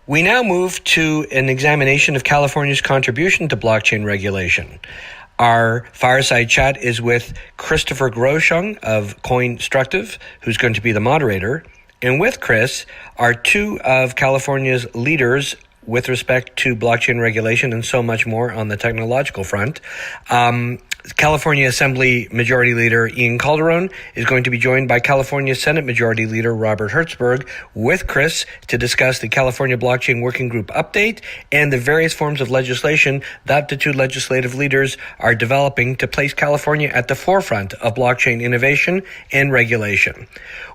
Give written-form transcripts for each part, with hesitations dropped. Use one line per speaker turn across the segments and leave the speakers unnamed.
We now move to an examination of California's contribution to blockchain regulation. Our fireside chat is with Christopher Groshong of Coinstructive, who's going to be the moderator. And with Chris are two of California's leaders with respect to blockchain regulation and so much more on the technological front. California Assembly Majority Leader Ian Calderon is going to be joined by California Senate Majority Leader Robert Hertzberg with Chris to discuss the California Blockchain Working Group update and the various forms of legislation that the two legislative leaders are developing to place California at the forefront of blockchain innovation and regulation.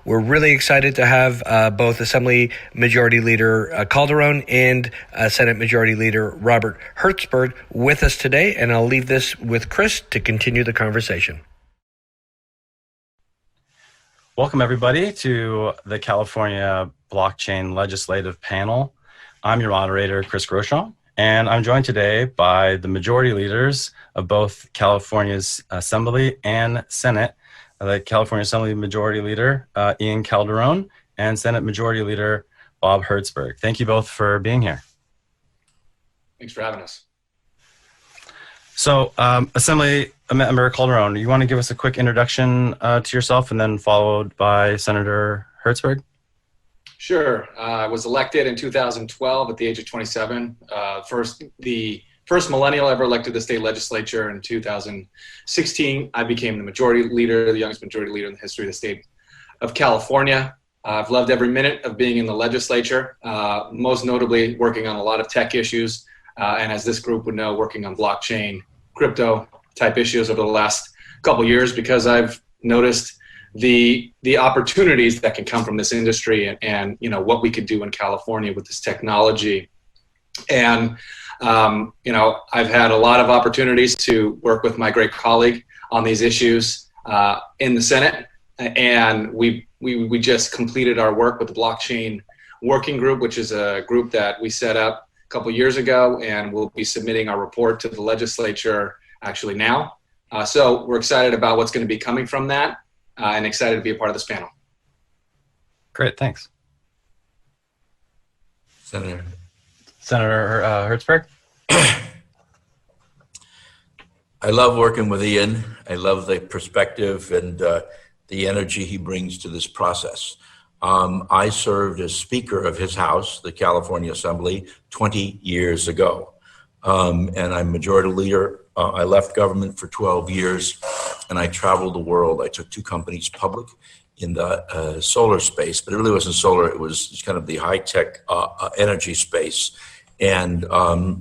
We're really excited to have both Assembly Majority Leader Calderon and Senate Majority Leader Robert Hertzberg with us today, and I'll leave this with Chris to continue the conversation.
Welcome, everybody, to the California Blockchain Legislative Panel. I'm your moderator, Chris Groshong, and I'm joined today by the majority leaders of both California's Assembly and Senate, the California Assembly Majority Leader, Ian Calderon, and Senate Majority Leader, Bob Hertzberg. Thank you both for being here.
Thanks for having us.
So, Assembly Member Calderon, you want to give us a quick introduction to yourself and then followed by Senator Hertzberg?
Sure. I was elected in 2012 at the age of 27. The first millennial ever elected to the state legislature. In 2016, I became the majority leader, the youngest majority leader in the history of the state of California. I've loved every minute of being in the legislature, most notably working on a lot of tech issues. And as this group would know, working on blockchain, crypto type issues over the last couple of years, because I've noticed the opportunities that can come from this industry and you know what we could do in California with this technology. And you know, I've had a lot of opportunities to work with my great colleague on these issues in the Senate, and we just completed our work with the Blockchain Working Group, which is a group that we set up a couple years ago, and we'll be submitting our report to the legislature actually now. So we're excited about what's going to be coming from that, and excited to be a part of this panel.
Great, thanks.
Senator
Hertzberg?
I love working with Ian. I love the perspective and the energy he brings to this process. I served as Speaker of his House, the California Assembly, 20 years ago. And I'm Majority Leader. I left government for 12 years and I traveled the world. I took two companies public in the solar space, but it really wasn't solar. It was kind of the high-tech energy space, and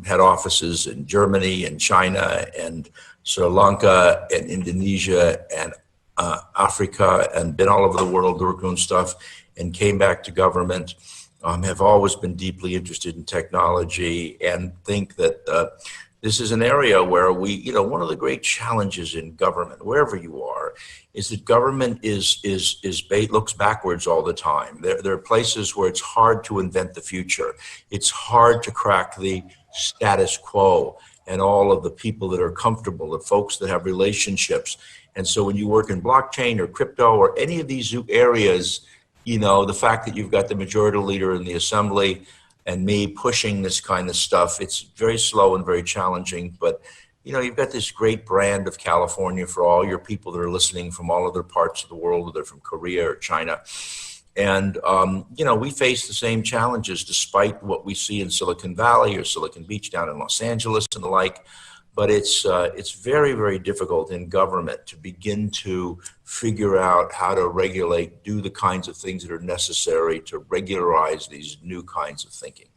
had offices in Germany and China and Sri Lanka and Indonesia and Africa, and been all over the world doing stuff, and came back to government. Have always been deeply interested in technology and think that this is an area where one of the great challenges in government, wherever you are, is that government looks backwards all the time. There are places where it's hard to invent the future. It's hard to crack the status quo and all of the people that are comfortable, the folks that have relationships. And so when you work in blockchain or crypto or any of these areas, you know, the fact that you've got the majority leader in the assembly and me pushing this kind of stuff, it's very slow and very challenging. But, you know, you've got this great brand of California for all your people that are listening from all other parts of the world, whether they're from Korea or China. And, you know, we face the same challenges despite what we see in Silicon Valley or Silicon Beach down in Los Angeles and the like. But it's very, very difficult in government to begin to figure out how to regulate, do the kinds of things that are necessary to regularize these new kinds of thinking.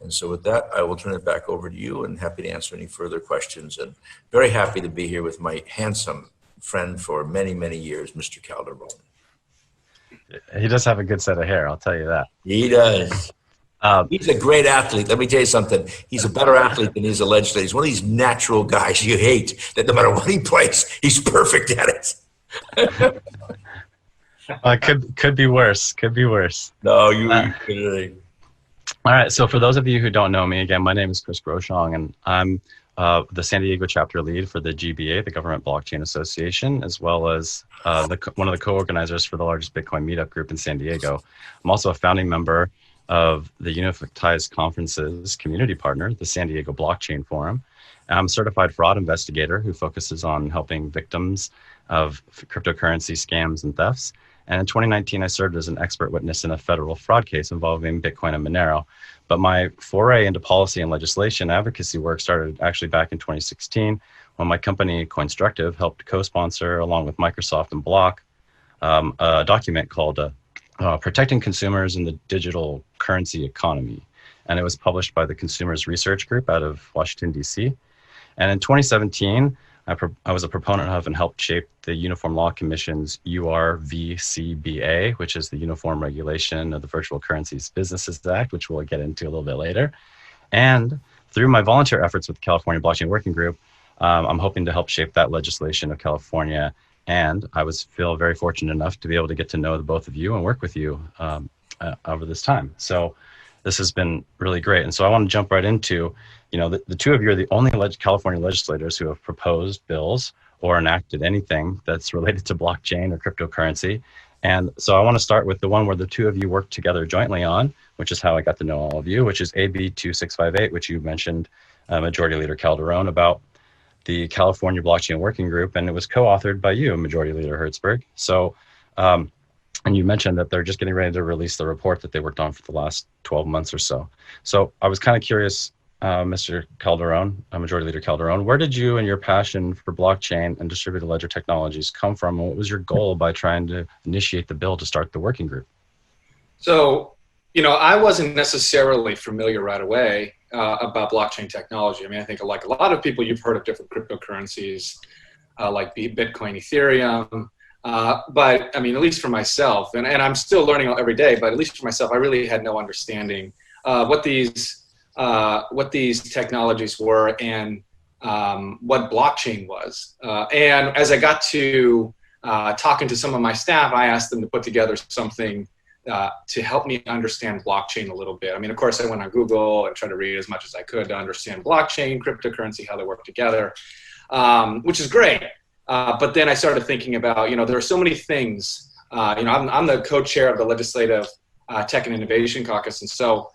And so with that, I will turn it back over to you, and happy to answer any further questions, and very happy to be here with my handsome friend for many, many years, Mr. Calderon.
He does have a good set of hair, I'll tell you that.
He does. He's a great athlete. Let me tell you something. He's a better athlete than he's a legislator. He's one of these natural guys you hate, that no matter what he plays, he's perfect at it.
Could be worse. Could be worse.
No, you really.
All right. So for those of you who don't know me, again, my name is Chris Groshong, and I'm the San Diego chapter lead for the GBA, the Government Blockchain Association, as well as one of the co-organizers for the largest Bitcoin meetup group in San Diego. I'm also a founding member of the Unified Conference's community partner, the San Diego Blockchain Forum. I'm a certified fraud investigator who focuses on helping victims of cryptocurrency scams and thefts. And in 2019, I served as an expert witness in a federal fraud case involving Bitcoin and Monero. But my foray into policy and legislation advocacy work started actually back in 2016 when my company, Coinstructive, helped co-sponsor, along with Microsoft and Block, a document called Protecting Consumers in the Digital Currency Economy. And it was published by the Consumers Research Group out of Washington, D.C. And in 2017, I was a proponent of and helped shape the Uniform Law Commission's URVCBA, which is the Uniform Regulation of the Virtual Currencies Businesses Act, which we'll get into a little bit later. And through my volunteer efforts with the California Blockchain Working Group, I'm hoping to help shape that legislation of California. And I feel very fortunate enough to be able to get to know the both of you and work with you over this time. So this has been really great. And so I want to jump right into, the two of you are the only California legislators who have proposed bills or enacted anything that's related to blockchain or cryptocurrency. And so I want to start with the one where the two of you worked together jointly on, which is how I got to know all of you, which is AB 2658, which you mentioned, Majority Leader Calderon, about the California Blockchain Working Group. And it was co-authored by you, Majority Leader Hertzberg. So, and you mentioned that they're just getting ready to release the report that they worked on for the last 12 months or so. So I was kind of curious, Mr. Calderon, Majority Leader Calderon, where did you and your passion for blockchain and distributed ledger technologies come from? And what was your goal by trying to initiate the bill to start the working group?
So, I wasn't necessarily familiar right away about blockchain technology. I mean, I think like a lot of people, you've heard of different cryptocurrencies like Bitcoin, Ethereum. But I mean, at least for myself, and I'm still learning every day, but at least for myself, I really had no understanding what these technologies were and what blockchain was. And as I got to talking to some of my staff, I asked them to put together something to help me understand blockchain a little bit. I mean, of course, I went on Google and tried to read as much as I could to understand blockchain, cryptocurrency, how they work together, which is great. But then I started thinking about, there are so many things. I'm the co-chair of the Legislative Tech and Innovation Caucus. And so,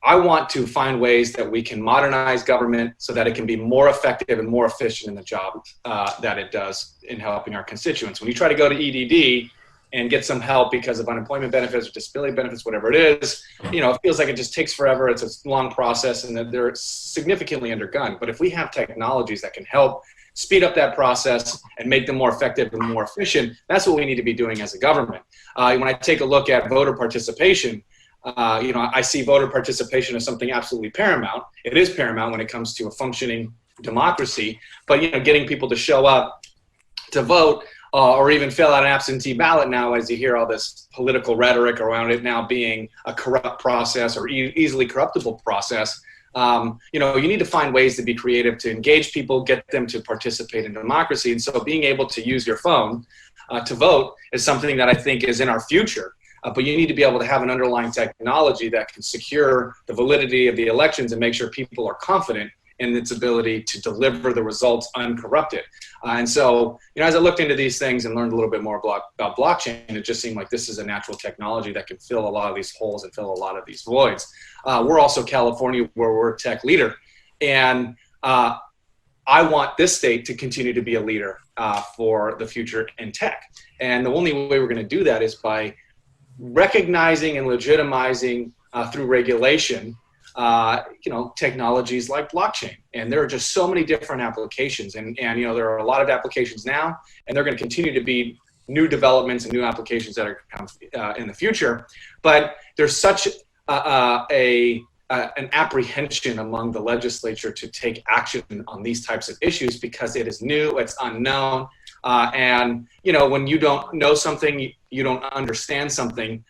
I want to find ways that we can modernize government so that it can be more effective and more efficient in the job that it does in helping our constituents. When you try to go to EDD and get some help because of unemployment benefits or disability benefits, whatever it is, it feels like it just takes forever. It's a long process and that they're significantly undergunned. But if we have technologies that can help speed up that process and make them more effective and more efficient, that's what we need to be doing as a government. When I take a look at voter participation, I see voter participation as something absolutely paramount. It is paramount when it comes to a functioning democracy, but getting people to show up to vote or even fill out an absentee ballot now, as you hear all this political rhetoric around it now being a corrupt process or easily corruptible process. You need to find ways to be creative, to engage people, get them to participate in democracy. And so being able to use your phone to vote is something that I think is in our future. But you need to be able to have an underlying technology that can secure the validity of the elections and make sure people are confident in its ability to deliver the results uncorrupted. And so, as I looked into these things and learned a little bit more about blockchain, it just seemed like this is a natural technology that can fill a lot of these holes and fill a lot of these voids. We're also California, where we're a tech leader. And I want this state to continue to be a leader for the future in tech. And the only way we're going to do that is by recognizing and legitimizing through regulation technologies like blockchain. And there are just so many different applications. And there are a lot of applications now, and they're going to continue to be new developments and new applications that are in the future. But there's such an apprehension among the legislature to take action on these types of issues because it is new, it's unknown. And when you don't know something, you don't understand something,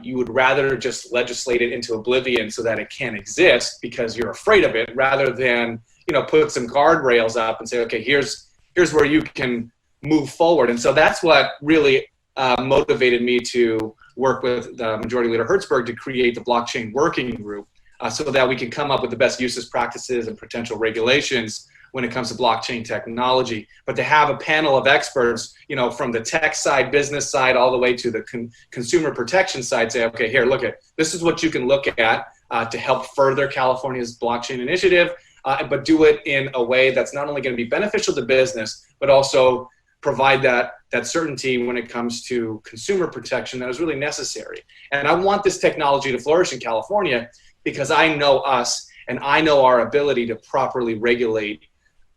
you would rather just legislate it into oblivion so that it can't exist because you're afraid of it, rather than put some guardrails up and say, okay, here's where you can move forward. And so that's what really motivated me to work with the Majority Leader Hertzberg to create the Blockchain Working Group so that we can come up with the best uses, practices, and potential regulations when it comes to blockchain technology. But to have a panel of experts, from the tech side, business side, all the way to the consumer protection side, say, okay, here, look at this is what you can look at to help further California's blockchain initiative, but do it in a way that's not only going to be beneficial to business, but also provide that certainty when it comes to consumer protection that is really necessary. And I want this technology to flourish in California because I know us and I know our ability to properly regulate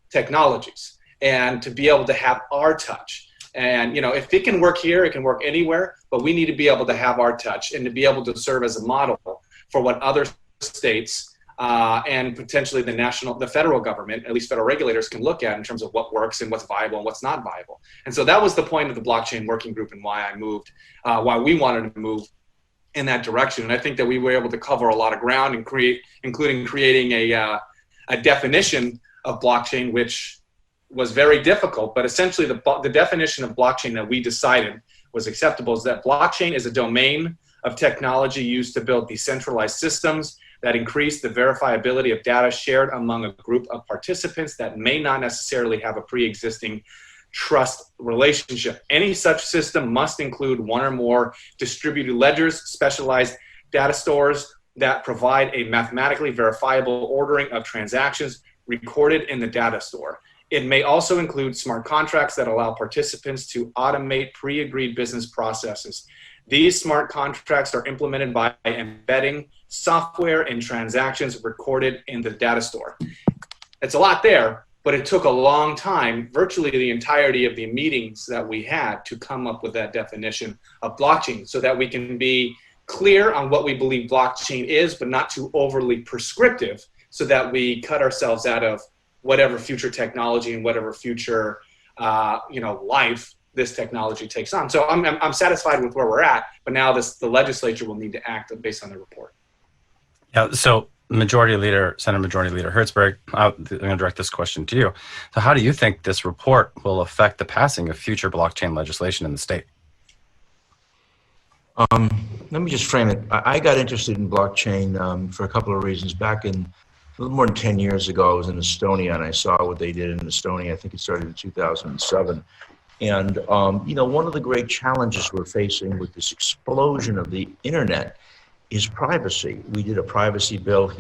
technologies and to be able to have our touch. And if it can work here, it can work anywhere, but we need to be able to have our touch and to be able to serve as a model for what other states and potentially the federal government, at least federal regulators, can look at in terms of what works and what's viable and what's not viable. And so that was the point of the blockchain working group and why why we wanted to move in that direction. And I think that we were able to cover a lot of ground and including creating a definition of blockchain, which was very difficult. But essentially the definition of blockchain that we decided was acceptable is that blockchain is a domain of technology used to build decentralized systems that increase the verifiability of data shared among a group of participants that may not necessarily have a pre-existing trust relationship. Any such system must include one or more distributed ledgers, specialized data stores that provide a mathematically verifiable ordering of transactions recorded in the data store. It may also include smart contracts that allow participants to automate pre-agreed business processes. These smart contracts are implemented by embedding software and transactions recorded in the data store. It's a lot there, but it took a long time, virtually the entirety of the meetings that we had, to come up with that definition of blockchain so that we can be clear on what we believe blockchain is, but not too overly prescriptive, so that we cut ourselves out of whatever future technology and whatever future life this technology takes on. So I'm satisfied with where we're at, but now the legislature will need to act based on the report.
Yeah, so Senate Majority Leader Hertzberg, I'm going to direct this question to you. So how do you think this report will affect the passing of future blockchain legislation in the state?
Let me just frame it. I got interested in blockchain for a couple of reasons. Back in a little more than 10 years ago, I was in Estonia and I saw what they did in Estonia. I think it started in 2007. And, one of the great challenges we're facing with this explosion of the internet is privacy. We did a privacy bill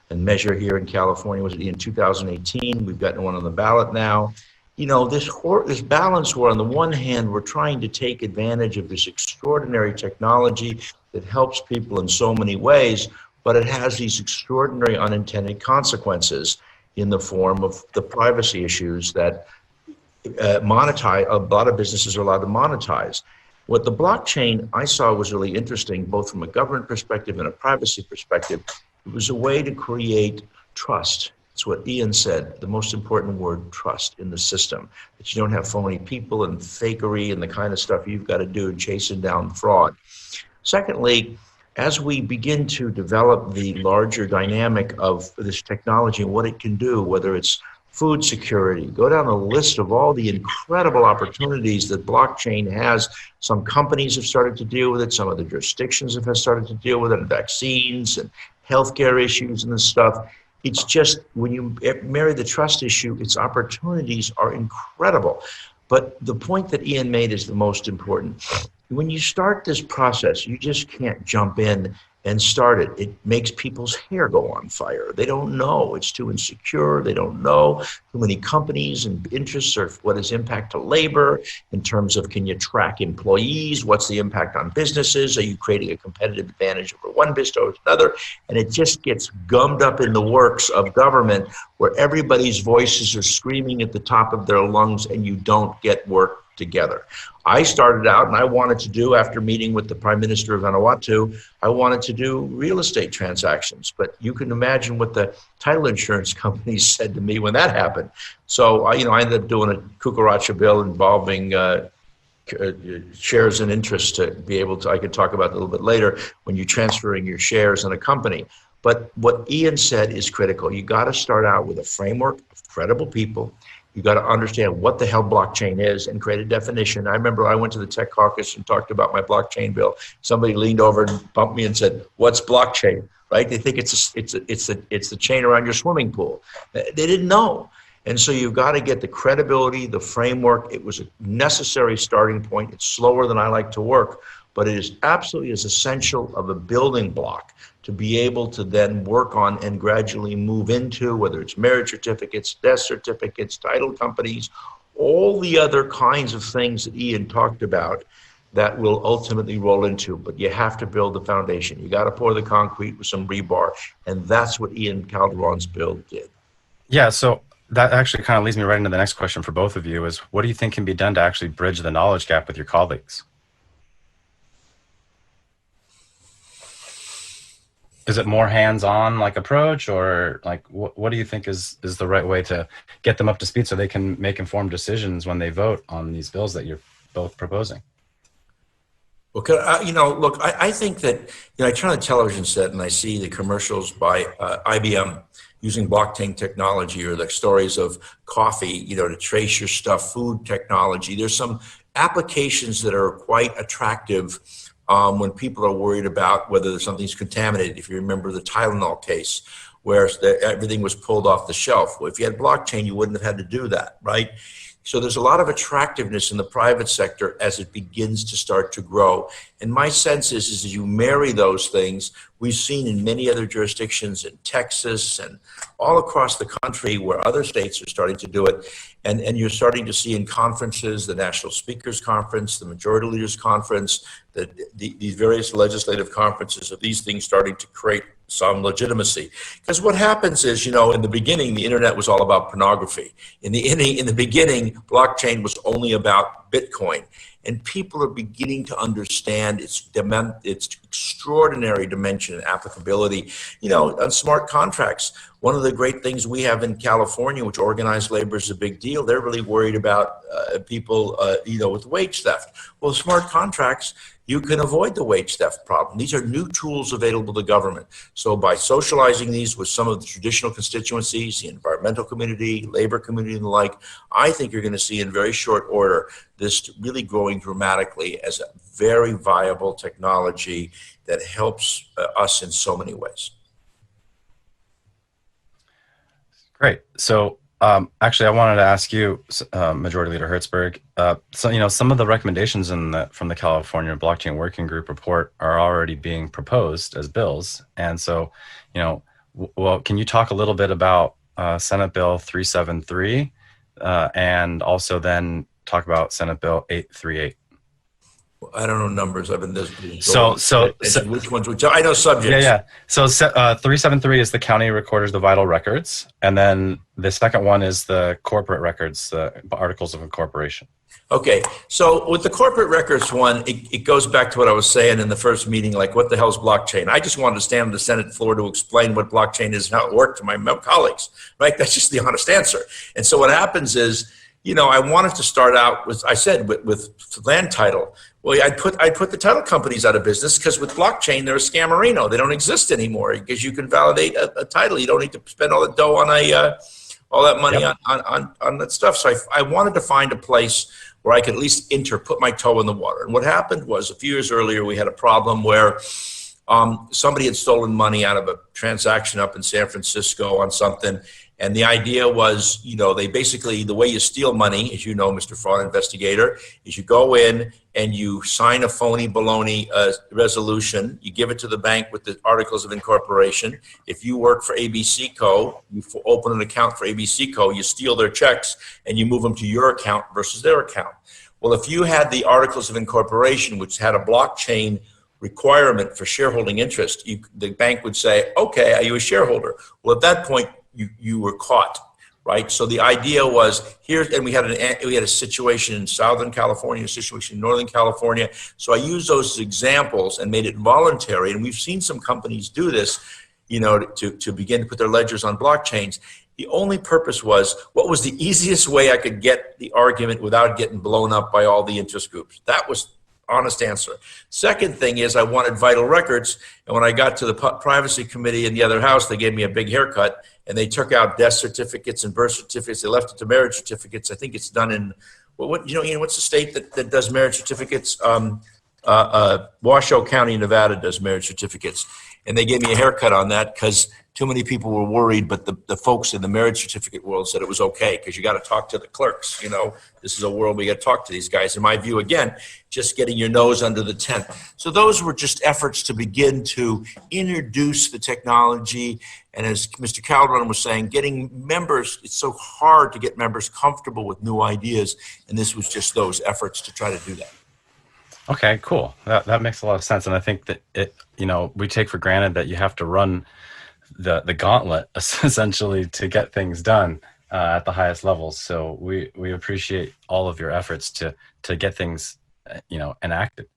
and measure here in California, was it in 2018? We've gotten one on the ballot now. This balance where on the one hand, we're trying to take advantage of this extraordinary technology that helps people in so many ways, but it has these extraordinary unintended consequences in the form of the privacy issues that monetize. A lot of businesses are allowed to monetize. What the blockchain I saw was really interesting, both from a government perspective and a privacy perspective. It was a way to create trust. It's what Ian said, the most important word, trust in the system, that you don't have phony people and fakery and the kind of stuff you've got to do chasing down fraud. Secondly, as we begin to develop the larger dynamic of this technology and what it can do, whether it's food security, go down the list of all the incredible opportunities that blockchain has. Some companies have started to deal with it. Some other jurisdictions have started to deal with it, and vaccines and healthcare issues and this stuff. It's just, when you marry the trust issue, its opportunities are incredible. But the point that Ian made is the most important. When you start this process, you just can't jump in and start it. It makes people's hair go on fire. They don't know. It's too insecure. They don't know. Too many companies and interests, or what is impact to labor in terms of, can you track employees? What's the impact on businesses? Are you creating a competitive advantage over one business over another? And it just gets gummed up in the works of government, where everybody's voices are screaming at the top of their lungs and you don't get work together. I started out and I wanted to do, after meeting with the Prime Minister of Vanuatu, I wanted to do real estate transactions. But you can imagine what the title insurance companies said to me when that happened. So I ended up doing a cucaracha bill involving shares and interest to be able to, I could talk about it a little bit later, when you're transferring your shares in a company. But what Ian said is critical. You got to start out with a framework of credible people. You got to understand what the hell blockchain is and create a definition. I remember I went to the Tech Caucus and talked about my blockchain bill. Somebody leaned over and bumped me and said, "What's blockchain?" Right? They think it's the chain around your swimming pool. They didn't know. And so you've got to get the credibility, the framework. It was a necessary starting point. It's slower than I like to work, but it is absolutely as essential of a building block to be able to then work on and gradually move into, whether it's marriage certificates, death certificates, title companies, all the other kinds of things that Ian talked about that will ultimately roll into. But you have to build the foundation. You got to pour the concrete with some rebar. And that's what Ian Calderon's build did.
Yeah, so that actually kind of leads me right into the next question for both of you is, what do you think can be done to actually bridge the knowledge gap with your colleagues? Is it more hands-on like approach, or like what do you think is the right way to get them up to speed so they can make informed decisions when they vote on these bills that you're both proposing?
Well, look, I think that, I turn on the television set and I see the commercials by IBM using blockchain technology, or the stories of coffee, to trace your stuff, food technology. There's some applications that are quite attractive when people are worried about whether something's contaminated. If you remember the Tylenol case, where everything was pulled off the shelf. Well, if you had blockchain, you wouldn't have had to do that, right? So there's a lot of attractiveness in the private sector as it begins to start to grow. And my sense is as you marry those things, we've seen in many other jurisdictions in Texas and all across the country where other states are starting to do it. And you're starting to see in conferences, the National Speakers Conference, the Majority Leaders Conference, these various legislative conferences of these things starting to create some legitimacy. Because what happens is, in the beginning, the internet was all about pornography. In the beginning, blockchain was only about Bitcoin. And people are beginning to understand its extraordinary dimension and applicability. On smart contracts, one of the great things we have in California, which organized labor is a big deal, they're really worried about people, with wage theft. Well, smart contracts, you can avoid the wage theft problem. These are new tools available to government. So by socializing these with some of the traditional constituencies, the environmental community, labor community, and the like, I think you're going to see in very short order this really growing dramatically as a very viable technology that helps us in so many ways.
Great. So actually, I wanted to ask you, Majority Leader Hertzberg, some of the recommendations from the California Blockchain Working Group report are already being proposed as bills. And so, can you talk a little bit about Senate Bill 373 and also then talk about Senate Bill 838?
I don't know numbers. I've been this.
So
which ones? I know subjects.
Yeah. So 373 is the county recorders, the vital records, and then the second one is the corporate records, the articles of incorporation. Okay. So with the corporate records one, it goes back to what I was saying in the first meeting. Like, what the hell is blockchain? I just wanted to stand on the Senate floor to explain what blockchain is and how it worked to my colleagues. Right. That's just the honest answer. And so what happens is, I wanted to start out with, I said, with land title. Well, I'd put the title companies out of business because with blockchain, they're a scammerino. They don't exist anymore because you can validate a title. You don't need to spend all the dough on all that money on that stuff. So I wanted to find a place where I could at least put my toe in the water. And what happened was a few years earlier, we had a problem where somebody had stolen money out of a transaction up in San Francisco on something. And the idea was, they basically, the way you steal money, as you know, Mr. Fraud Investigator, is you go in and you sign a phony baloney resolution. You give it to the bank with the articles of incorporation. If you work for ABC Co., you open an account for ABC Co., you steal their checks and you move them to your account versus their account. Well, if you had the articles of incorporation, which had a blockchain requirement for shareholding interest, the bank would say, okay, are you a shareholder? Well, at that point, you were caught, right? So the idea was and we had a situation in Southern California, a situation in Northern California. So I used those as examples and made it voluntary. And we've seen some companies do this, to begin to put their ledgers on blockchains. The only purpose was, what was the easiest way I could get the argument without getting blown up by all the interest groups? That was honest answer. Second thing is, I wanted vital records. And when I got to the privacy committee in the other house, they gave me a big haircut and they took out death certificates and birth certificates. They left it to marriage certificates. I think it's done in, Ian, what's the state that does marriage certificates?
Washoe County, Nevada does marriage certificates. And they gave me a haircut on that because too many people were worried, but the folks in the marriage certificate world said it was okay because you got to talk to the clerks. You know, this is a world we got to talk to these guys. In my view, again, just getting your nose under the tent. So those were just efforts to begin to introduce the technology. And as Mr. Calderon was saying, getting members, it's so hard to get members comfortable with new ideas. And this was just those efforts to try to do that.
Okay, cool. That makes a lot of sense. And I think that we take for granted that you have to run the gauntlet essentially to get things done at the highest levels. So we appreciate all of your efforts to get things, enacted.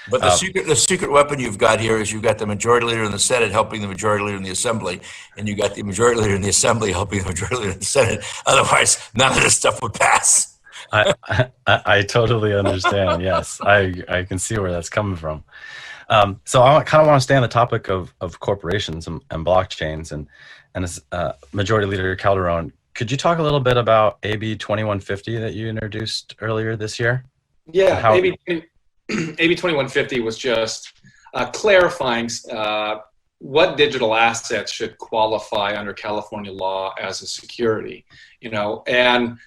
But the secret weapon you've got here is you've got the majority leader in the Senate helping the majority leader in the Assembly, and you got the majority leader in the Assembly helping the majority leader in the Senate. Otherwise, none of this stuff would pass.
I totally understand. Yes, I can see where that's coming from. So I kind of want to stay on the topic of corporations and blockchains. And as Majority Leader Calderon, could you talk a little bit about AB 2150 that you introduced earlier this year?
Yeah, AB 2150 was just clarifying what digital assets should qualify under California law as a security. When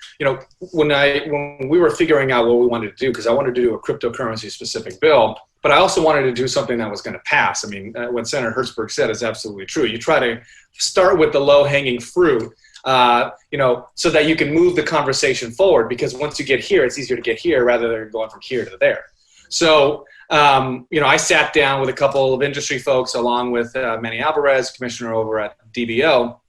we were figuring out what we wanted to do, because I wanted to do a cryptocurrency specific bill, but I also wanted to do something that was going to pass. I mean, what Senator Hertzberg said is absolutely true. You try to start with the low-hanging fruit, so that you can move the conversation forward, because once you get here, it's easier to get here rather than going from here to there. So, I sat down with a couple of industry folks along with Manny Alvarez, commissioner over at DBO,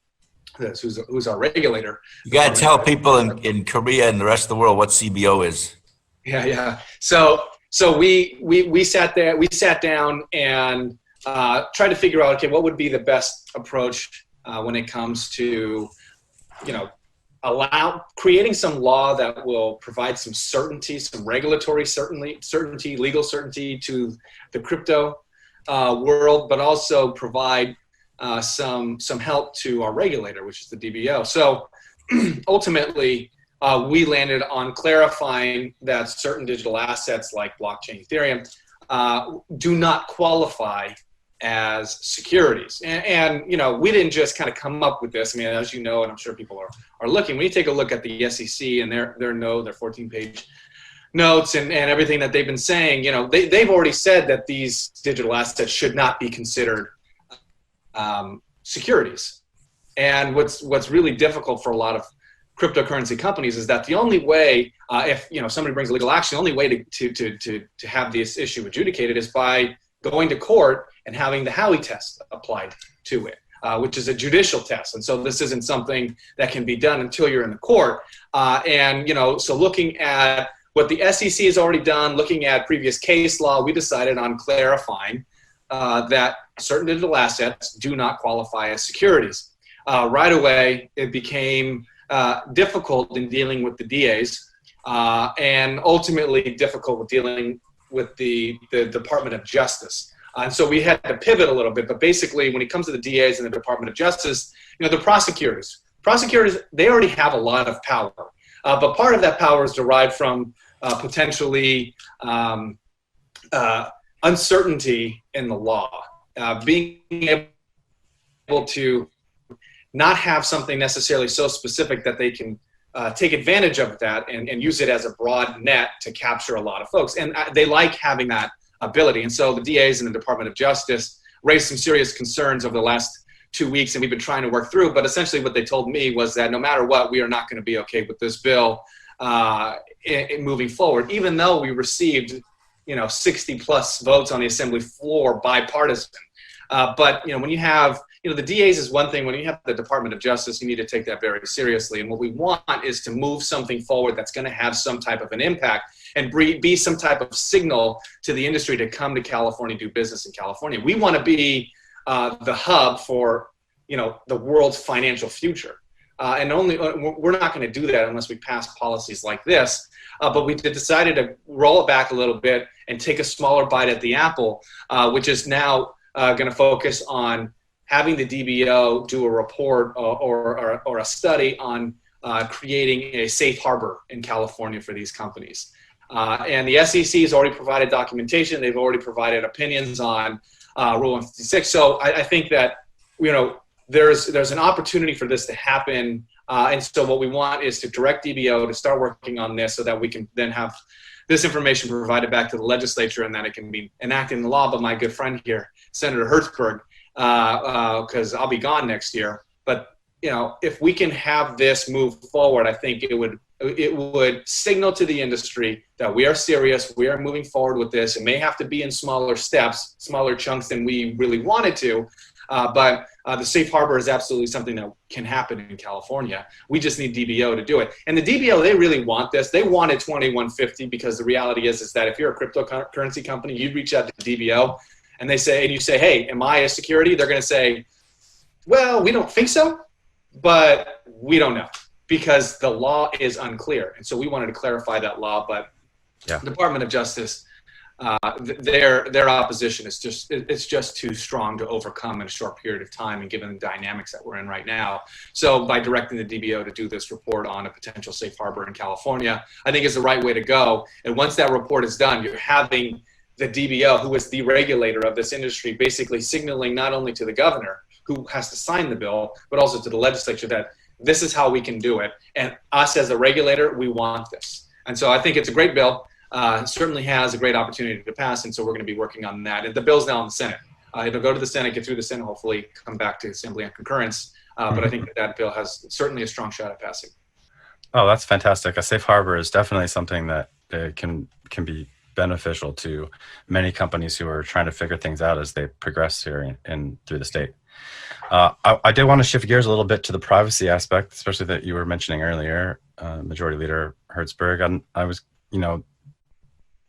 who's our regulator.
You got to tell people in Korea and the rest of the world what CBO is.
Yeah. So we sat down and tried to figure out, okay, what would be the best approach when it comes to, creating some law that will provide some certainty, some regulatory certainty, legal certainty to the crypto world, but also provide some help to our regulator, which is the DBO. So ultimately, we landed on clarifying that certain digital assets like blockchain Ethereum do not qualify as securities. And we didn't just kind of come up with this. I mean, as you know, and I'm sure people are looking, when you take a look at the SEC and their 14-page notes and everything that they've been saying, they've already said that these digital assets should not be considered securities. And what's really difficult for a lot of cryptocurrency companies is that the only way, if somebody brings legal action, the only way to have this issue adjudicated is by going to court and having the Howey test applied to it, which is a judicial test. And so this isn't something that can be done until you're in the court. So looking at what the SEC has already done, looking at previous case law, we decided on clarifying that certain digital assets do not qualify as securities. Right away, it became difficult in dealing with the DAs and ultimately difficult with dealing with the Department of Justice. And so we had to pivot a little bit, but basically when it comes to the DAs and the Department of Justice, the prosecutors, they already have a lot of power, but part of that power is derived from potentially uncertainty in the law, being able to not have something necessarily so specific that they can take advantage of that and use it as a broad net to capture a lot of folks. And they like having that ability. And so the DAs and the Department of Justice raised some serious concerns over the last 2 weeks, and we've been trying to work through. But essentially what they told me was that no matter what, we are not going to be okay with this bill moving forward, even though we received 60 plus votes on the Assembly floor, bipartisan. But when you have the DAs is one thing. When you have the Department of Justice, you need to take that very seriously. And what we want is to move something forward that's going to have some type of an impact and be some type of signal to the industry to come to California, do business in California. We want to be the hub for the world's financial future. And we're not going to do that unless we pass policies like this. But we decided to roll it back a little bit and take a smaller bite at the apple, which is now going to focus on having the DBO do a report or a study on creating a safe harbor in California for these companies. And the SEC has already provided documentation. They've already provided opinions on Rule 156. So I think that, there's an opportunity for this to happen. And so what we want is to direct DBO to start working on this so that we can then have this information provided back to the legislature and that it can be enacted in the law. But my good friend here, Senator Hertzberg, because I'll be gone next year. But, if we can have this move forward, I think it would signal to the industry that we are serious. We are moving forward with this. It may have to be in smaller steps, smaller chunks than we really wanted to. But the safe harbor is absolutely something that can happen in California. We just need DBO to do it. And the DBO, they really want this. They wanted 2150 because the reality is that if you're a cryptocurrency company, you reach out to DBO and you say, hey, am I a security? They're going to say, well, we don't think so, but we don't know because the law is unclear. And so we wanted to clarify that law, but the Department of Justice, their opposition is just too strong to overcome in a short period of time, and given the dynamics that we're in right now. So by directing the DBO to do this report on a potential safe harbor in California, I think is the right way to go. And once that report is done, you're having the DBO, who is the regulator of this industry, basically signaling not only to the governor, who has to sign the bill, but also to the legislature that this is how we can do it. And us as a regulator, we want this. And so I think it's a great bill. Certainly has a great opportunity to pass, and so we're going to be working on that. And the bill's now in the Senate. It'll go to the Senate, get through the Senate, hopefully come back to Assembly on concurrence. But I think that bill has certainly a strong shot at passing.
Oh, that's fantastic. A safe harbor is definitely something that can be beneficial to many companies who are trying to figure things out as they progress here in through the state. I did want to shift gears a little bit to the privacy aspect, especially that you were mentioning earlier, Majority Leader Hertzberg. And I was,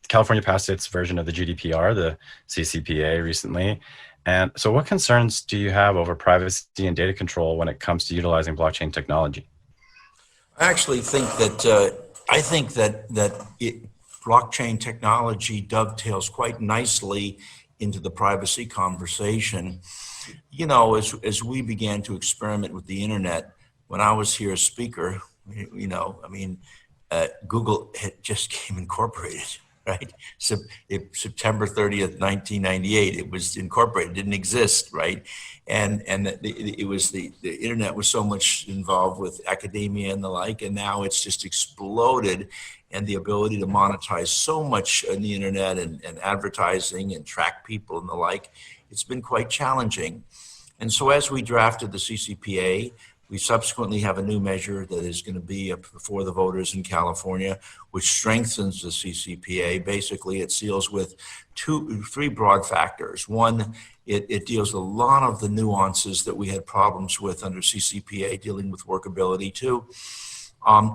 California passed its version of the GDPR, the CCPA, recently. And so what concerns do you have over privacy and data control when it comes to utilizing blockchain technology?
I actually think that blockchain technology dovetails quite nicely into the privacy conversation. As we began to experiment with the internet, when I was here as speaker, Google had just came incorporated, right? So September 30th, 1998, it was incorporated, didn't exist, right? And it was the internet was so much involved with academia and the like, and now it's just exploded. And the ability to monetize so much on the internet and advertising and track people and the like, it's been quite challenging. And so as we drafted the CCPA, we subsequently have a new measure that is going to be up before the voters in California, which strengthens the CCPA. Basically, it deals with three broad factors. One, it deals with a lot of the nuances that we had problems with under CCPA, dealing with workability. Two,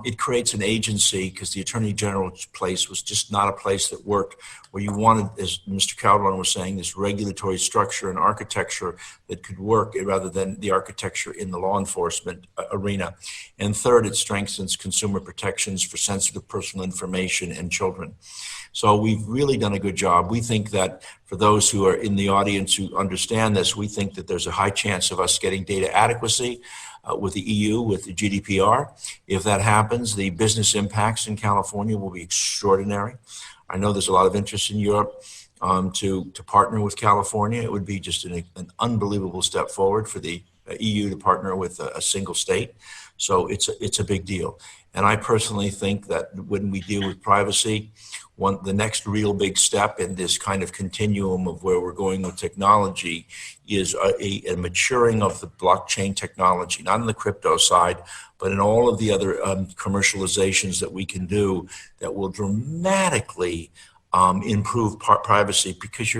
it creates an agency, because the Attorney General's place was just not a place that worked, where you wanted, as Mr. Calderon was saying, this regulatory structure and architecture that could work rather than the architecture in the law enforcement arena. And third, it strengthens consumer protections for sensitive personal information and children. So we've really done a good job. We think that for those who are in the audience who understand this, we think that there's a high chance of us getting data adequacy with the EU, with the GDPR. If that happens, the business impacts in California will be extraordinary. I know there's a lot of interest in Europe to partner with California. It would be just an unbelievable step forward for the EU to partner with a single state. So it's a big deal. And I personally think that when we deal with privacy, the next real big step in this kind of continuum of where we're going with technology is a maturing of the blockchain technology, not on the crypto side, but in all of the other commercializations that we can do that will dramatically improve privacy, because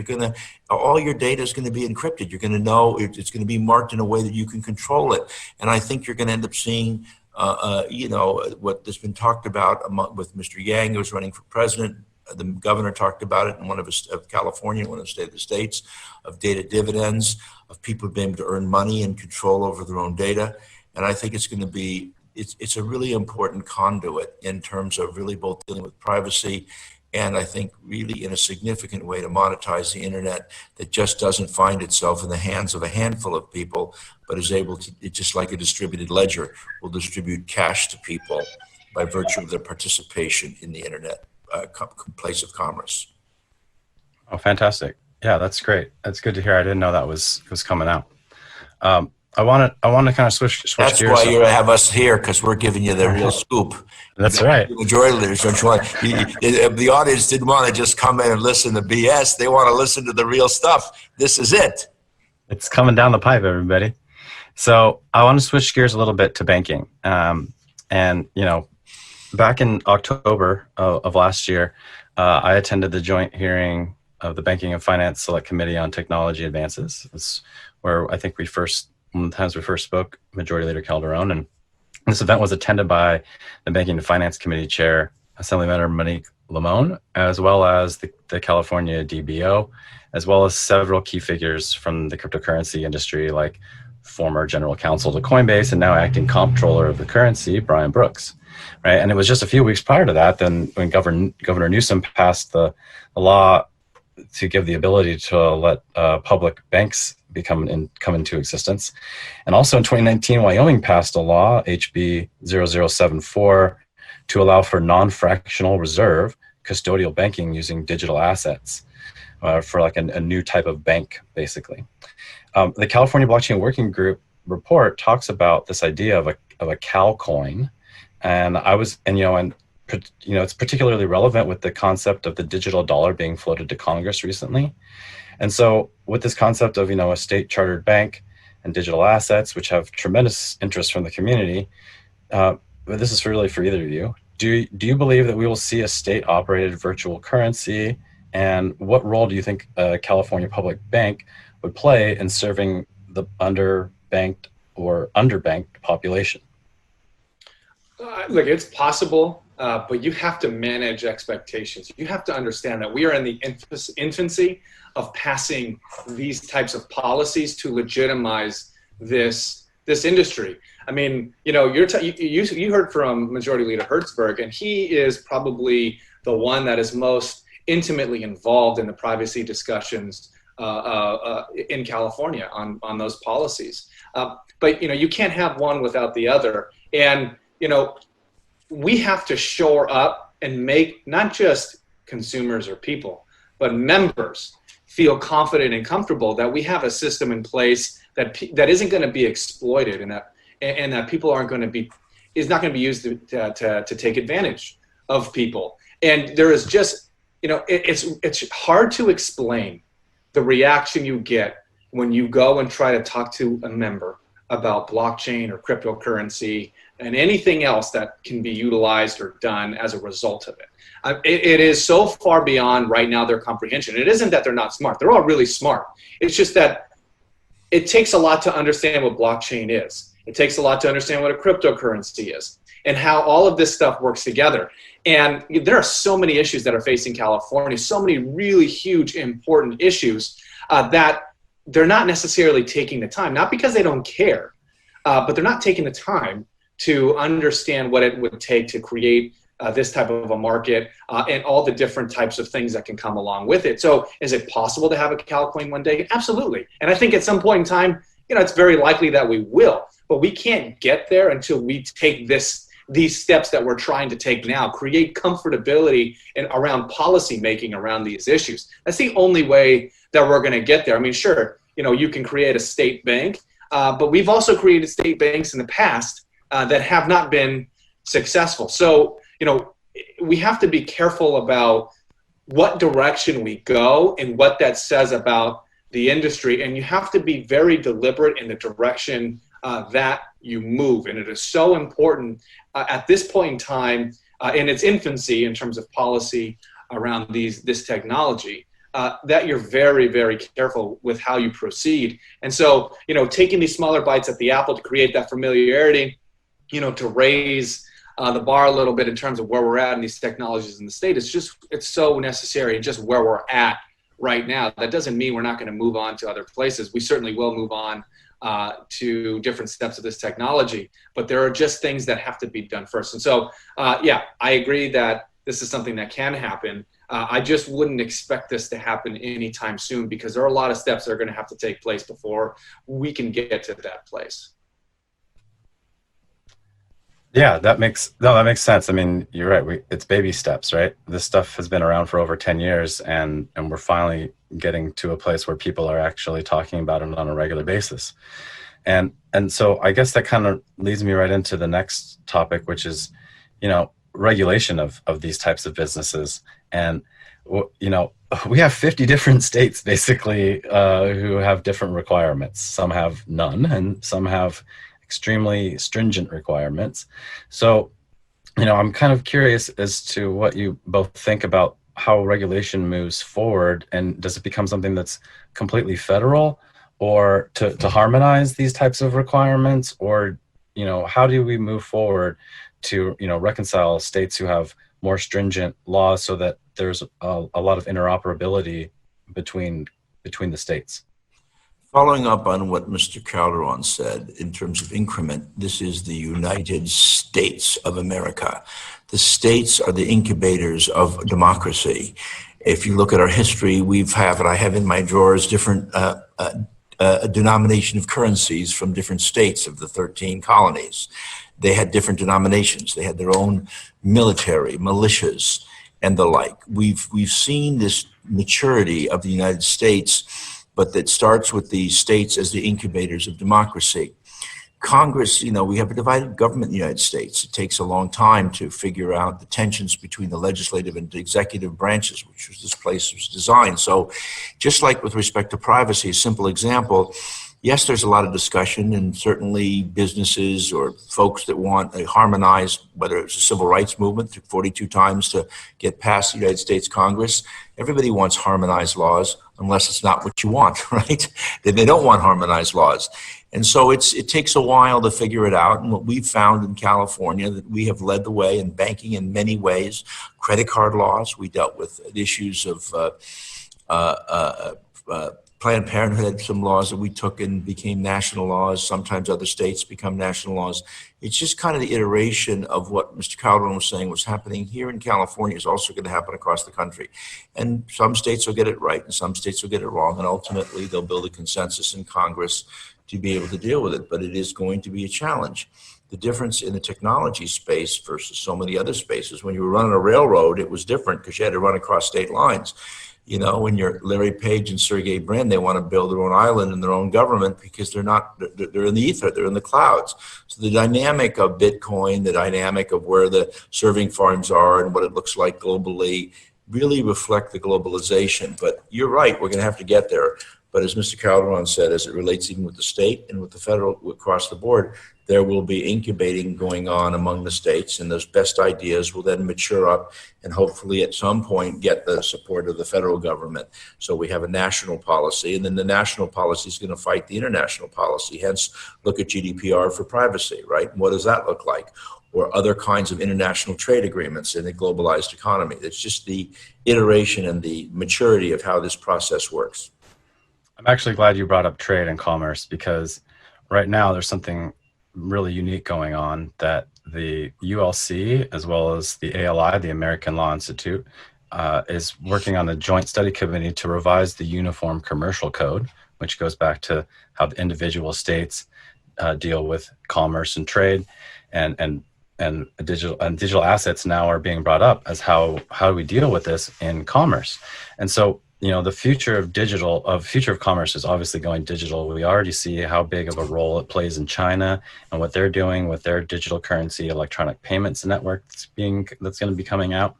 all your data is going to be encrypted. You're going to know it's going to be marked in a way that you can control it. And I think you're going to end up seeing what has been talked about with Mr. Yang, who's running for president. The governor talked about it in of California, one of the states, of data dividends, of people being able to earn money and control over their own data. And I think it's going to be, it's a really important conduit in terms of really both dealing with privacy and I think really in a significant way to monetize the internet that just doesn't find itself in the hands of a handful of people, but is able to, just like a distributed ledger, will distribute cash to people by virtue of their participation in the internet place of commerce.
Oh, fantastic. Yeah, that's great. That's good to hear. I didn't know that was coming out. I want to kind of switch
That's
gears.
why you have us here, because we're giving you the real scoop.
That's right.
The majority leaders don't want the audience didn't want to just come in and listen to BS. They want to listen to the real stuff. This is it.
It's coming down the pipe, everybody. So I want to switch gears a little bit to banking. And, you know, back in October of last year, I attended the joint hearing of the Banking and Finance Select Committee on Technology Advances. It's where I think one of the times we first spoke, Majority Leader Calderon. And this event was attended by the Banking and Finance Committee Chair, Assemblymember Monique Limon, as well as the California DBO, as well as several key figures from the cryptocurrency industry, like former general counsel to Coinbase and now acting comptroller of the currency, Brian Brooks. Right. And it was just a few weeks prior to that, then when Governor Newsom passed the law to give the ability to let public banks come into existence. And also in 2019, Wyoming passed a law, HB 0074, to allow for non-fractional reserve custodial banking using digital assets for like a new type of bank, basically. The California Blockchain Working Group report talks about this idea of a CalCoin, and it's particularly relevant with the concept of the digital dollar being floated to Congress recently. And so with this concept of, a state chartered bank and digital assets, which have tremendous interest from the community, but this is really for either of you. Do you believe that we will see a state operated virtual currency? And what role do you think a California public bank would play in serving the underbanked or underbanked population?
Look, it's possible, but you have to manage expectations. You have to understand that we are in the infancy of passing these types of policies to legitimize this industry. I mean, you heard from Majority Leader Hertzberg, and he is probably the one that is most intimately involved in the privacy discussions in California on those policies. But you can't have one without the other. And we have to shore up and make not just consumers or people, but members feel confident and comfortable that we have a system in place that isn't going to be exploited and that people aren't going to be is not going to be used to take advantage of people. And there is just it's hard to explain the reaction you get when you go and try to talk to a member about blockchain or cryptocurrency and anything else that can be utilized or done as a result of it. It is so far beyond right now their comprehension. It isn't that they're not smart. They're all really smart. It's just that it takes a lot to understand what blockchain is. It takes a lot to understand what a cryptocurrency is and how all of this stuff works together. And there are so many issues that are facing California, so many really huge, important issues that they're not necessarily taking the time, not because they don't care, but they're not taking the time to understand what it would take to create this type of a market and all the different types of things that can come along with it. So is it possible to have a CalCoin one day? Absolutely. And I think at some point in time, it's very likely that we will, but we can't get there until we take these steps that we're trying to take now, create comfortability around policy making around these issues. That's the only way that we're going to get there. I mean, sure, you can create a state bank, but we've also created state banks in the past that have not been successful. So, we have to be careful about what direction we go and what that says about the industry. And you have to be very deliberate in the direction that you move. And it is so important at this point in time in its infancy in terms of policy around this technology that you're very, very careful with how you proceed. And so, taking these smaller bites at the apple to create that familiarity, to raise the bar a little bit in terms of where we're at in these technologies in the state, it's so necessary, just where we're at right now. That doesn't mean we're not going to move on to other places. We certainly will move on to different steps of this technology, but there are just things that have to be done first. And so, I agree that this is something that can happen. I just wouldn't expect this to happen anytime soon because there are a lot of steps that are going to have to take place before we can get to that place.
Yeah, that makes sense. I mean, you're right. It's baby steps, right? This stuff has been around for over 10 years, and we're finally getting to a place where people are actually talking about it on a regular basis. And so I guess that kind of leads me right into the next topic, which is, regulation of these types of businesses. And we have 50 different states basically who have different requirements. Some have none, and some have extremely stringent requirements. So, I'm kind of curious as to what you both think about how regulation moves forward, and does it become something that's completely federal, or to harmonize these types of requirements, or how do we move forward to reconcile states who have more stringent laws so that there's a lot of interoperability between the states?
Following up on what Mr. Calderon said in terms of increment, this is the United States of America. The states are the incubators of democracy. If you look at our history, I have in my drawers different denomination of currencies from different states of the 13 colonies. They had different denominations. They had their own military, militias, and the like. We've seen this maturity of the United States, but that starts with the states as the incubators of democracy. Congress, we have a divided government in the United States. It takes a long time to figure out the tensions between the legislative and the executive branches, which was this place was designed. So just like with respect to privacy, a simple example, yes, there's a lot of discussion, and certainly businesses or folks that want a harmonized, whether it's a civil rights movement, took 42 times to get past the United States Congress. Everybody wants harmonized laws, unless it's not what you want, right? Then they don't want harmonized laws. And so it takes a while to figure it out. And what we've found in California, that we have led the way in banking in many ways. Credit card laws, we dealt with issues of Planned Parenthood had some laws that we took and became national laws. Sometimes other states become national laws. It's just kind of the iteration of what Mr. Calderon was saying was happening here in California is also going to happen across the country. And some states will get it right and some states will get it wrong. And ultimately, they'll build a consensus in Congress to be able to deal with it. But it is going to be a challenge. The difference in the technology space versus so many other spaces, when you were running a railroad, it was different because you had to run across state lines. When you're Larry Page and Sergey Brin, they want to build their own island and their own government because they're in the ether, they're in the clouds. So the dynamic of Bitcoin, the dynamic of where the serving farms are and what it looks like globally really reflect the globalization. But you're right, we're going to have to get there. But as Mr. Calderon said, as it relates even with the state and with the federal across the board, there will be incubating going on among the states, and those best ideas will then mature up and hopefully at some point get the support of the federal government. So we have a national policy, and then the national policy is going to fight the international policy. Hence, look at GDPR for privacy, right? What does that look like? Or other kinds of international trade agreements in a globalized economy. It's just the iteration and the maturity of how this process works.
I'm actually glad you brought up trade and commerce, because right now there's something really unique going on that the ULC, as well as the ALI, the American Law Institute, is working on a joint study committee to revise the Uniform Commercial Code, which goes back to how the individual states deal with commerce and trade, and digital assets now are being brought up as how do we deal with this in commerce. And so the future of commerce is obviously going digital. We already see how big of a role it plays in China and what they're doing with their digital currency, electronic payments network that's going to be coming out.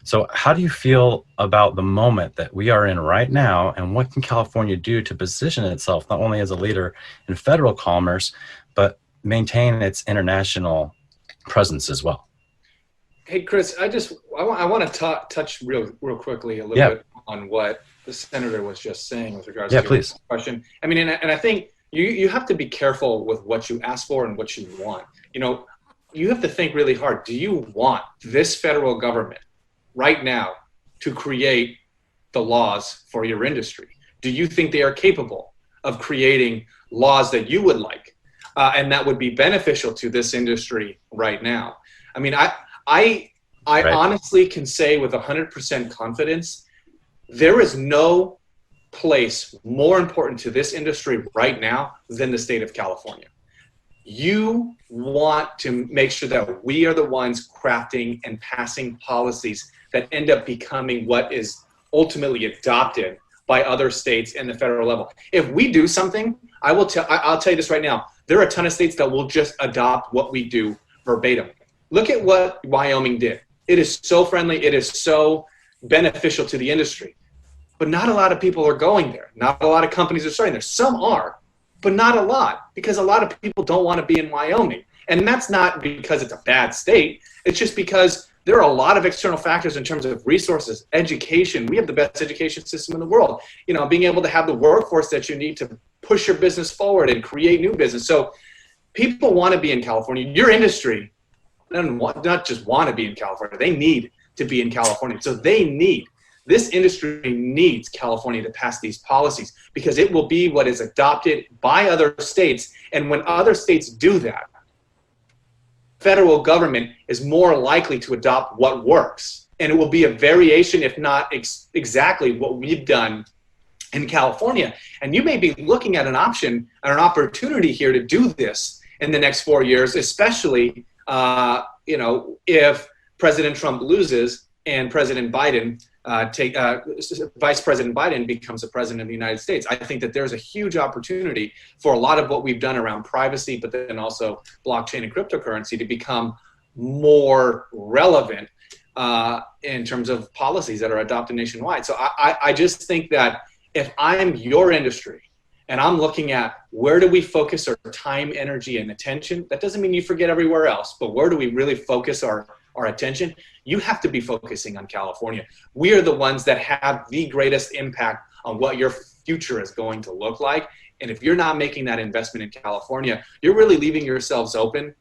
So how do you feel about the moment that we are in right now, and what can California do to position itself not only as a leader in federal commerce, but maintain its international presence as well?
Hey, Chris, I want to touch real quickly a little bit on what the senator was just saying with regards to your question. I mean, and I think you have to be careful with what you ask for and what you want. You have to think really hard. Do you want this federal government right now to create the laws for your industry? Do you think they are capable of creating laws that you would like and that would be beneficial to this industry right now? I mean, I honestly can say with 100% confidence, there is no place more important to this industry right now than the state of California. You want to make sure that we are the ones crafting and passing policies that end up becoming what is ultimately adopted by other states and the federal level. If we do something, I'll tell you this right now, there are a ton of states that will just adopt what we do verbatim. Look at what Wyoming did. It is so friendly. It is so beneficial to the industry. But not a lot of people are going there. Not a lot of companies are starting there. Some are, but not a lot, because a lot of people don't want to be in Wyoming. And that's not because it's a bad state. It's just because there are a lot of external factors in terms of resources, education. We have the best education system in the world. You know, being able to have the workforce that you need to push your business forward and create new business. So people want to be in California. Your industry doesn't not just want to be in California. They need to be in California. So this industry needs California to pass these policies, because it will be what is adopted by other states. And when other states do that, federal government is more likely to adopt what works. And it will be a variation, if not exactly what we've done in California. And you may be looking at an option or an opportunity here to do this in the next 4 years, especially if President Trump loses and President Biden Vice President Biden becomes the president of the United States. I think that there's a huge opportunity for a lot of what we've done around privacy, but then also blockchain and cryptocurrency to become more relevant in terms of policies that are adopted nationwide. So I just think that if I'm your industry and I'm looking at where do we focus our time, energy, and attention, that doesn't mean you forget everywhere else, but where do we really focus our attention? You have to be focusing on California. We are the ones that have the greatest impact on what your future is going to look like. And if you're not making that investment in California, you're really leaving yourselves open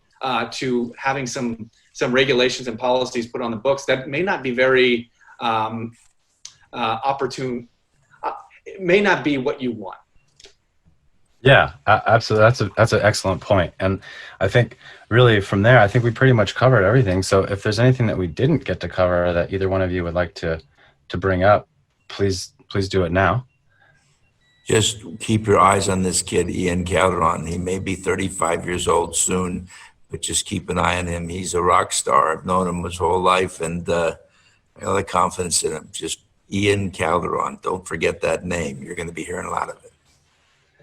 to having some regulations and policies put on the books that may not be very opportune. It may not be what you want.
Yeah, absolutely. That's an excellent point. And I think really from there, I think we pretty much covered everything. So if there's anything that we didn't get to cover that either one of you would like to bring up, please do it now.
Just keep your eyes on this kid, Ian Calderon. He may be 35 years old soon, but just keep an eye on him. He's a rock star. I've known him his whole life, and I have a lot of confidence in him. Just Ian Calderon. Don't forget that name. You're going to be hearing a lot of it.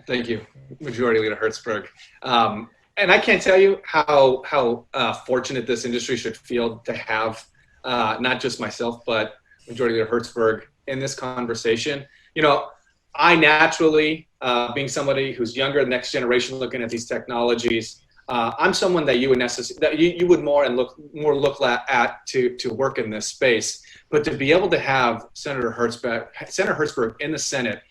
Thank you, Majority Leader Hertzberg. And I can't tell you how fortunate this industry should feel to have not just myself, but Majority Leader Hertzberg in this conversation. You know, I naturally, being somebody who's younger, the next generation, looking at these technologies, I'm someone that you would more look at to work in this space. But to be able to have Senator Hertzberg in the Senate,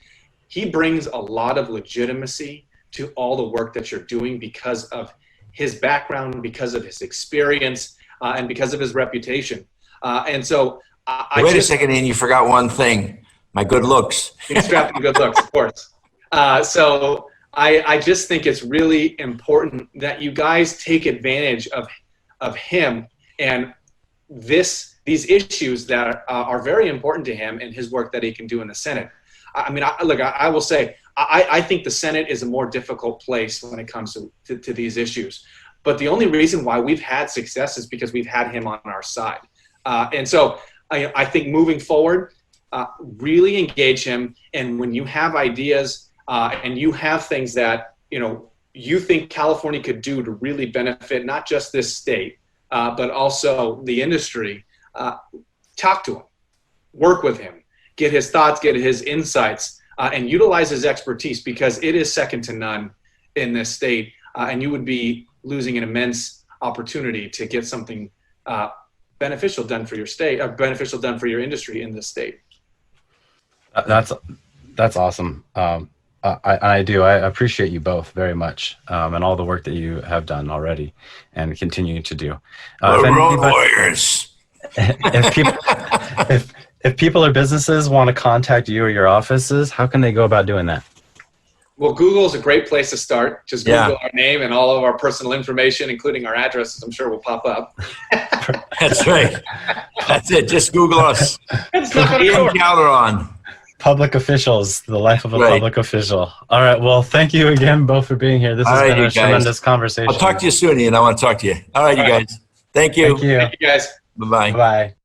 he brings a lot of legitimacy to all the work that you're doing because of his background, because of his experience, and because of his reputation. And so
wait a second, Ian, you forgot one thing. My good looks.
Extracting good looks, of course. So I just think it's really important that you guys take advantage of him and these issues that are very important to him and his work that he can do in the Senate. I mean, I will say, I think the Senate is a more difficult place when it comes to these issues. But the only reason why we've had success is because we've had him on our side. And so I think moving forward, really engage him. And when you have ideas and you have things that, you think California could do to really benefit not just this state, but also the industry, talk to him, work with him. Get his thoughts, get his insights, and utilize his expertise, because it is second to none in this state. And you would be losing an immense opportunity to get something beneficial done for your state, beneficial done for your industry in this state.
That's awesome. I appreciate you both very much, and all the work that you have done already and continue to do.
We're lawyers.
If people or businesses want to contact you or your offices, how can they go about doing that?
Well, Google is a great place to start. Just Google our name, and all of our personal information, including our addresses, I'm sure will pop up.
That's right. That's it. Just Google us. Ian Calderon.
public officials, the life of a
Right.
public official. All right. Well, thank you again both for being here. This
All
has
right,
been
you
a
guys.
tremendous conversation.
I'll talk to you soon, Ian. I want to talk to you. All right, you
All right.
guys. Thank you.
Thank you.
Thank you, guys.
Bye-bye.
Bye.